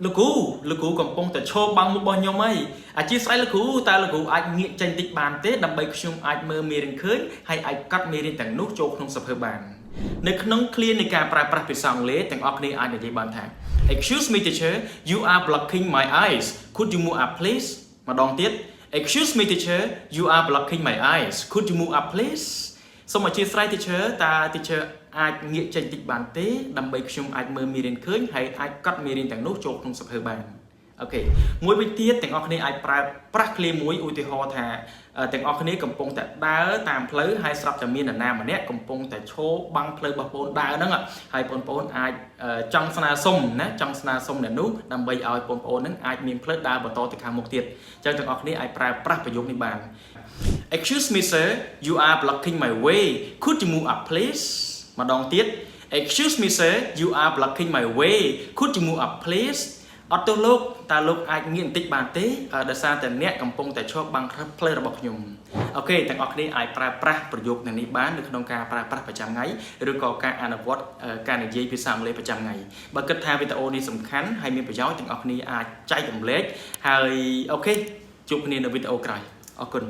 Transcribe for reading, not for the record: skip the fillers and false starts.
លោកគ្រូកំពុងតែឈរបាំងមុខរបស់ខ្ញុំហីអធិស្ឋានលោកគ្រូតើលោកគ្រូអាចងាកចេញតិចបានទេដើម្បីខ្ញុំអាចមើលមេរៀនឃើញហើយអាចកាត់មេរៀនទាំងនោះចូលក្នុងសភៅបាននៅក្នុង clear នៃការប្រើប្រាស់ភាសាអង់គ្លេសទាំងអស់គ្នាអាចនិយាយបានថា Excuse me teacher you are blocking my eyes could you move up please ម្ដងទៀត Excuse me teacher you are blocking my eyes could you move up please សូមអធិស្ឋាន teacher តើ teacher អាចងាកចេញតិចបានទេដើម្បីខ្ញុំអាចមើលមេរៀនឃើញហើយអាចកត់មេរៀនទាំងនោះចូលក្នុងសភៅបានអូខេមួយវិញទៀតទាំងអស់គ្នាអាចប្រើប្រាស់ឃ្លាមួយឧទាហរណ៍ថាទាំងអស់គ្នាកំពុងតែដើរតាមផ្លូវហើយស្រាប់តែមាននរណាម្នាក់កំពុងតែឈរបាំងផ្លូវរបស់បងដើរហ្នឹងហើយបងប្អូនអាចចង់ស្នើសុំណាចង់ស្នើសុំអ្នកនោះដើម្បីឲ្យបងប្អូនហ្នឹងអាចមានផ្លូវដើរបន្តទៅខាងមុខទៀតអញ្ចឹងទាំងអស់គ្នាអាចប្រើប្រាស់ប្រយោគនេះបាន Excuse me sir you are blocking my way could you move up please ម្ដងទៀត Excuse me sir you are blocking my way could you move up please អត់ទោះលោកតើលោកអាចងាកបន្តិចបានទេដោយសារតែអ្នកកំពុងតែឈប់បាំងផ្លូវរបស់ខ្ញុំអូខេទាំងអស់គ្នាអាចប្រើប្រាស់ប្រយោគទាំងនេះបាននៅក្នុងការប្រើប្រាស់ប្រចាំថ្ងៃឬក៏ការអនុវត្តការនិយាយភាសាអង់គ្លេសប្រចាំថ្ងៃបើគិតថាវីដេអូនេះសំខាន់ហើយមានប្រយោជន៍ទាំងអស់គ្នាអាចចែករំលែកហើយអូខេជួបគ្នានៅវីដេអូក្រោយអរគុណ